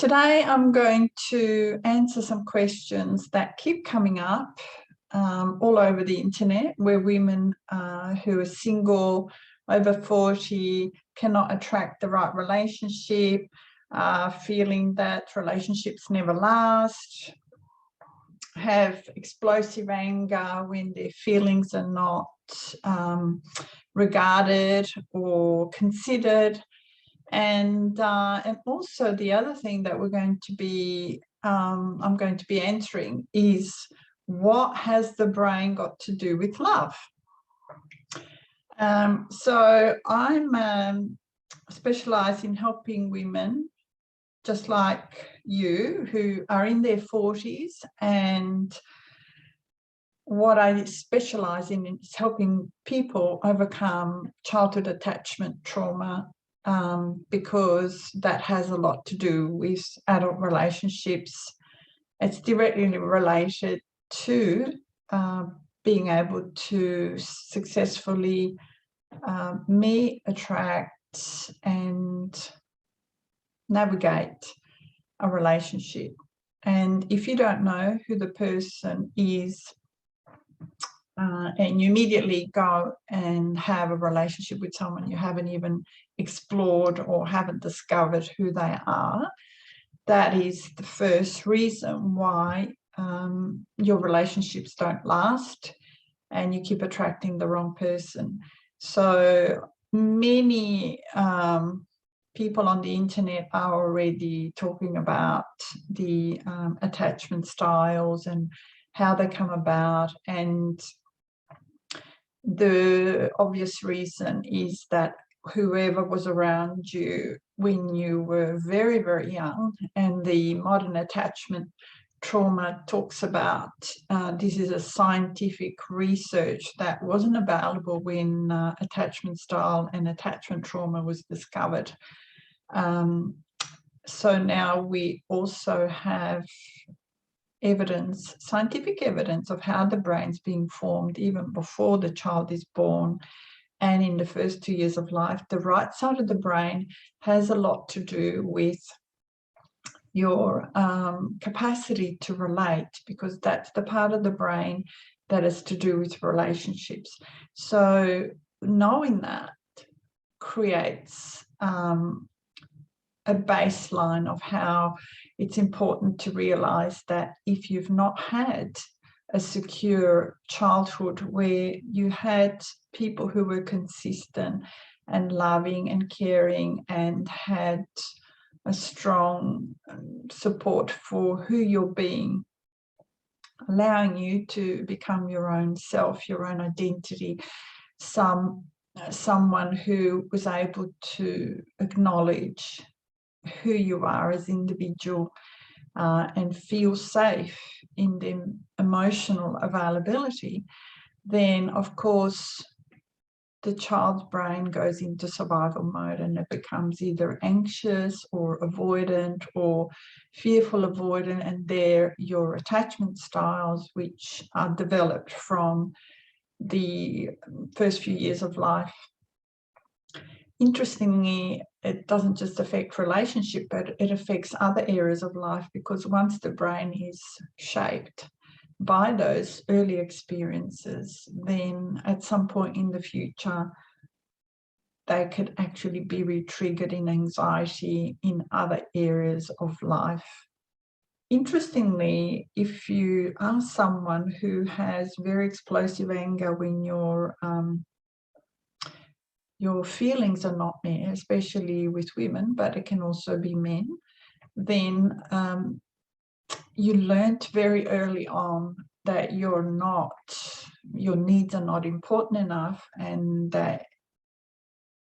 Today, I'm going to answer some questions that keep coming up all over the internet, where women who are single, over 40, cannot attract the right relationship, feeling that relationships never last, have explosive anger when their feelings are not regarded or considered. And also the other thing that I'm going to be answering is, what has the brain got to do with love? So I'm specialised in helping women just like you who are in their 40s, and what I specialise in is helping people overcome childhood attachment trauma, because that has a lot to do with adult relationships. It's directly related to being able to successfully meet, attract and navigate a relationship. And if you don't know who the person is, and you immediately go and have a relationship with someone you haven't even explored or haven't discovered who they are, that is the first reason why your relationships don't last and you keep attracting the wrong person. So many people on the internet are already talking about the attachment styles and how they come about, and the obvious reason is that whoever was around you when you were very, very young, and the modern attachment trauma talks about, this is a scientific research that wasn't available when attachment style and attachment trauma was discovered. So now we also have evidence, scientific evidence of how the brain's being formed even before the child is born and in the first 2 years of life. The right side of the brain has a lot to do with your capacity to relate, because that's the part of the brain that is to do with relationships. So knowing that creates a baseline of how it's important to realize that if you've not had a secure childhood where you had people who were consistent and loving and caring and had a strong support for who you're being, allowing you to become your own self, your own identity, someone who was able to acknowledge who you are as an individual and feel safe in the emotional availability, then of course the child's brain goes into survival mode and it becomes either anxious or avoidant or fearful avoidant, and they're your attachment styles, which are developed from the first few years of life. Interestingly, it doesn't just affect relationship, but it affects other areas of life, because once the brain is shaped by those early experiences, then at some point in the future, they could actually be re-triggered in anxiety in other areas of life. Interestingly, if you are someone who has very explosive anger when your feelings are not met, especially with women, but it can also be men, then you learnt very early on that your needs are not important enough, and that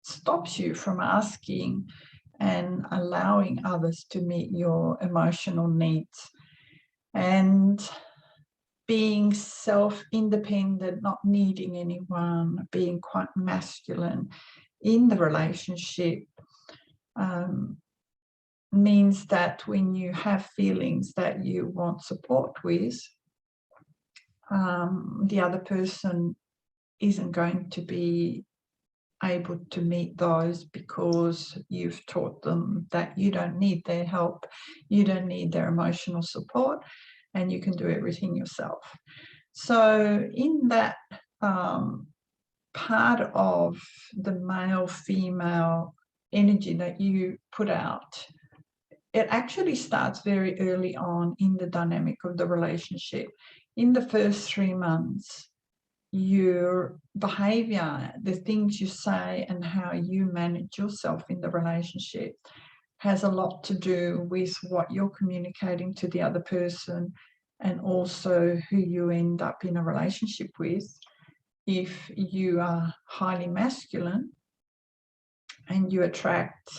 stops you from asking and allowing others to meet your emotional needs. And being self-independent, not needing anyone, being quite masculine in the relationship means that when you have feelings that you want support with, the other person isn't going to be able to meet those because you've taught them that you don't need their help, you don't need their emotional support, and you can do everything yourself. So in that part of the male-female energy that you put out, it actually starts very early on in the dynamic of the relationship. In the first 3 months, your behavior, the things you say and how you manage yourself in the relationship has a lot to do with what you're communicating to the other person, and also who you end up in a relationship with. If you are highly masculine and you attract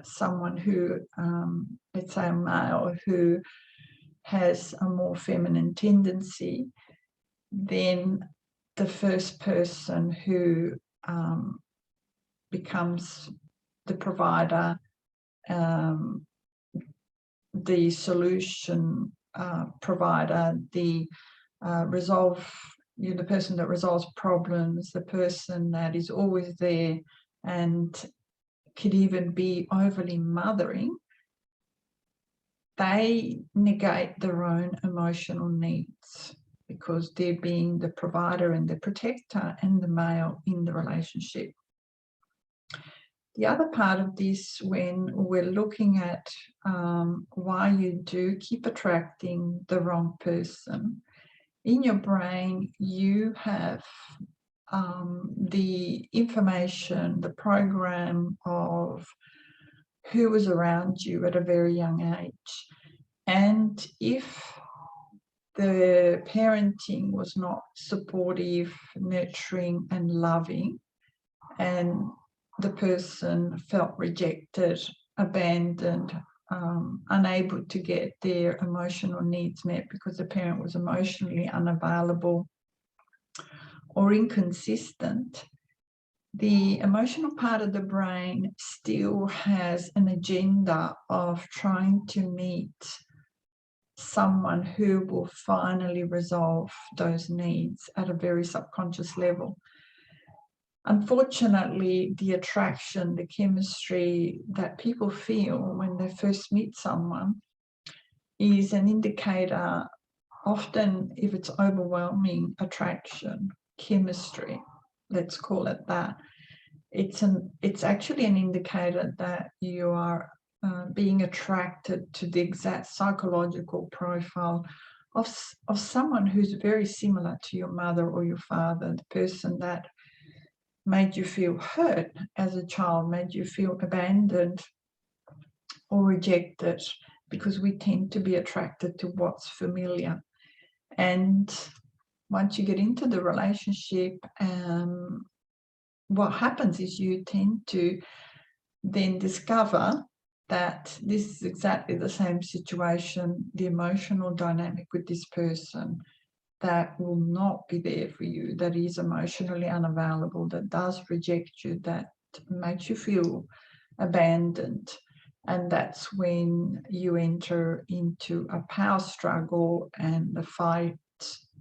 someone who, let's say a male who has a more feminine tendency, then the first person who becomes the provider, the solution provider, the the person that resolves problems, the person that is always there and could even be overly mothering, they negate their own emotional needs because they're being the provider and the protector and the male in the relationship. The other part of this, when we're looking at why you do keep attracting the wrong person, in your brain you have the information, the program of who was around you at a very young age. And if the parenting was not supportive, nurturing and loving, and the person felt rejected, abandoned, unable to get their emotional needs met because the parent was emotionally unavailable or inconsistent, the emotional part of the brain still has an agenda of trying to meet someone who will finally resolve those needs at a very subconscious level. Unfortunately, the attraction, the chemistry that people feel when they first meet someone is an indicator, often if it's overwhelming attraction, chemistry, let's call it that, it's actually an indicator that you are being attracted to the exact psychological profile of someone who's very similar to your mother or your father, the person that made you feel hurt as a child, made you feel abandoned or rejected, because we tend to be attracted to what's familiar. And once you get into the relationship, what happens is you tend to then discover that this is exactly the same situation, the emotional dynamic with this person that will not be there for you, that is emotionally unavailable, that does reject you, that makes you feel abandoned. And that's when you enter into a power struggle, and the fight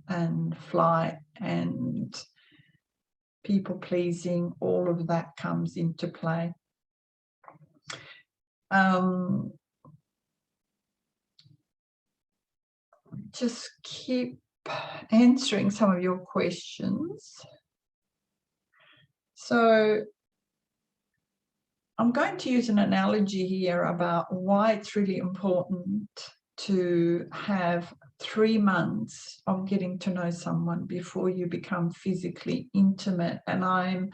and flight and people pleasing, all of that comes into play. Just keep answering some of your questions. So I'm going to use an analogy here about why it's really important to have 3 months of getting to know someone before you become physically intimate. And I'm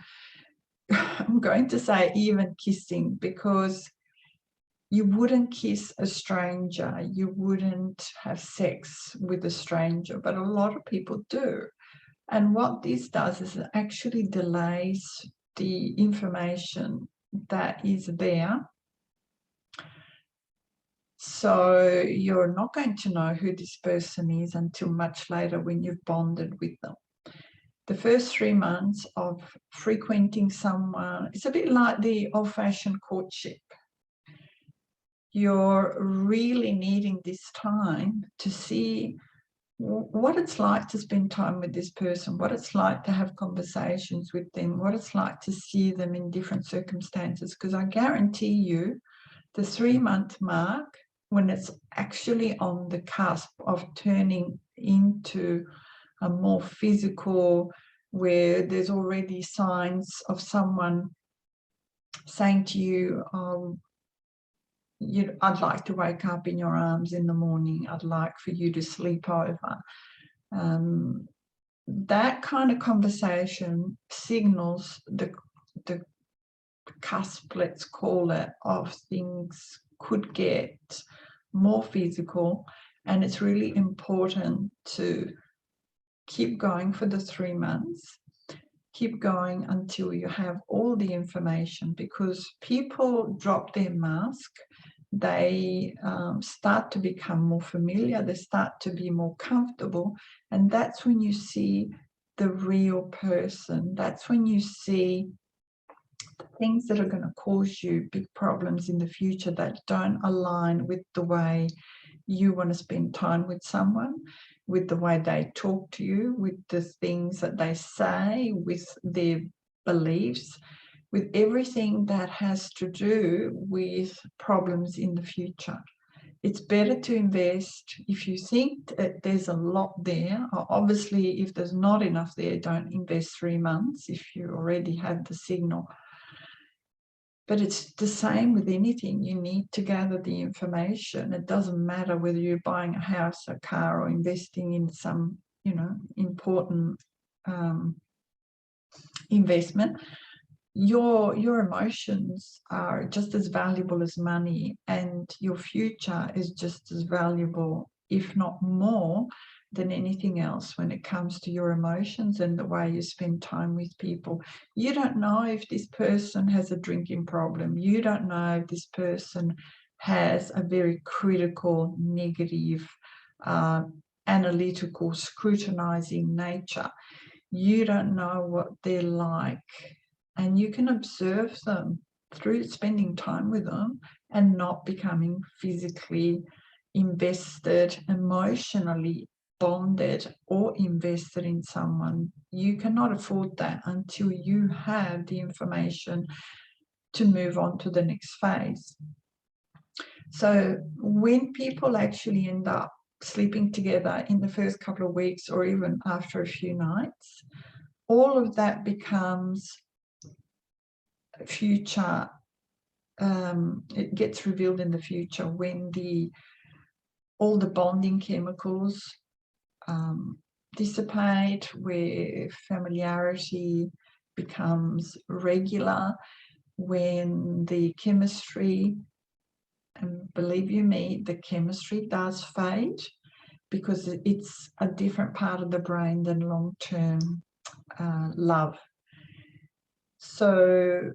going to say even kissing, because you wouldn't kiss a stranger, you wouldn't have sex with a stranger, but a lot of people do. And what this does is it actually delays the information that is there. So you're not going to know who this person is until much later when you've bonded with them. The first 3 months of frequenting someone, it's a bit like the old-fashioned courtship. You're really needing this time to see what it's like to spend time with this person, what it's like to have conversations with them, what it's like to see them in different circumstances. Because I guarantee you, the 3-month mark, when it's actually on the cusp of turning into a more physical, where there's already signs of someone saying to you, I'd like to wake up in your arms in the morning, I'd like for you to sleep over. That kind of conversation signals the cusp, let's call it, of things could get more physical, and it's really important to keep going for the 3 months, keep going until you have all the information, because people drop their mask, they start to become more familiar, they start to be more comfortable, and that's when you see the real person. That's when you see things that are going to cause you big problems in the future that don't align with the way you want to spend time with someone, with the way they talk to you, with the things that they say, with their beliefs, with everything that has to do with problems in the future. It's better to invest if you think that there's a lot there. Obviously, if there's not enough there, don't invest 3 months if you already have the signal. But it's the same with anything. You need to gather the information. It doesn't matter whether you're buying a house, a car, or investing in some, important investment. Your emotions are just as valuable as money, and your future is just as valuable, if not more, than anything else when it comes to your emotions and the way you spend time with people. You don't know if this person has a drinking problem. You don't know if this person has a very critical, negative, analytical, scrutinizing nature. You don't know what they're like, and you can observe them through spending time with them and not becoming physically invested, emotionally bonded or invested in someone. You cannot afford that until you have the information to move on to the next phase. So when people actually end up sleeping together in the first couple of weeks, or even after a few nights, all of that becomes future. It gets revealed in the future when all the bonding chemicals dissipate, where familiarity becomes regular, when the chemistry, and believe you me, the chemistry does fade, because it's a different part of the brain than long-term love. So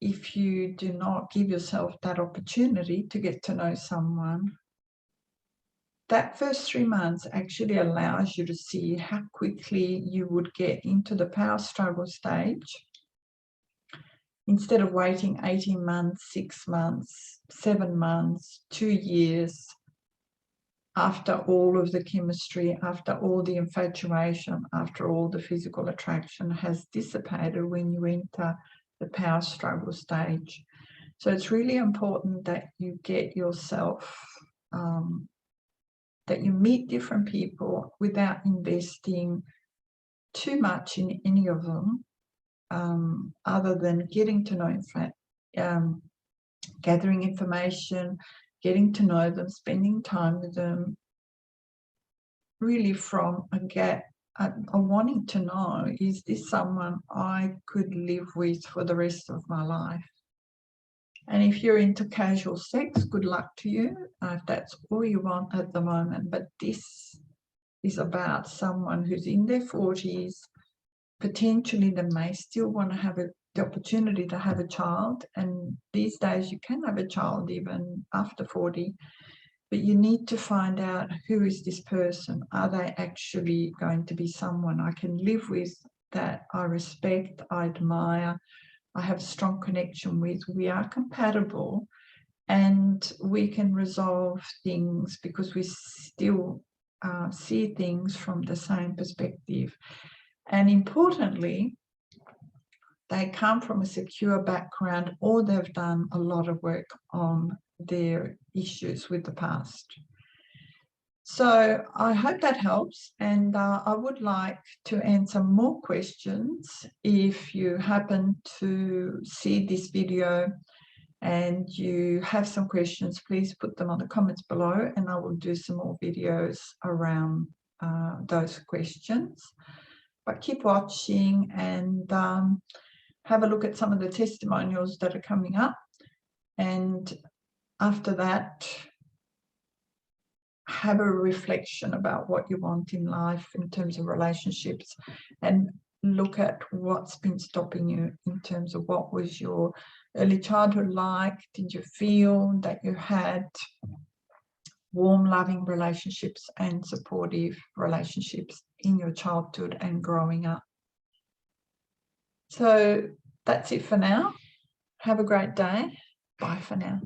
if you do not give yourself that opportunity to get to know someone, that first 3 months actually allows you to see how quickly you would get into the power struggle stage, instead of waiting 18 months, 6 months, 7 months, 2 years, after all of the chemistry, after all the infatuation, after all the physical attraction has dissipated, when you enter the power struggle stage. So it's really important that you get yourself, that you meet different people without investing too much in any of them, other than getting to know, gathering information, getting to know them, spending time with them, really from a wanting to know, is this someone I could live with for the rest of my life? And if you're into casual sex, good luck to you, if that's all you want at the moment. But this is about someone who's in their 40s, potentially they may still want to have the opportunity to have a child, and these days you can have a child even after 40, but you need to find out, who is this person? Are they actually going to be someone I can live with, that I respect, I admire, I have a strong connection with, we are compatible, and we can resolve things because we still see things from the same perspective. And importantly, they come from a secure background, or they've done a lot of work on their issues with the past. So I hope that helps, and I would like to answer more questions. If you happen to see this video and you have some questions, please put them on the comments below, and I will do some more videos around those questions. But keep watching and have a look at some of the testimonials that are coming up, and after that, have a reflection about what you want in life in terms of relationships, and look at what's been stopping you in terms of what was your early childhood like. Did you feel that you had warm, loving relationships and supportive relationships in your childhood and growing up? So that's it for now. Have a great day. Bye for now.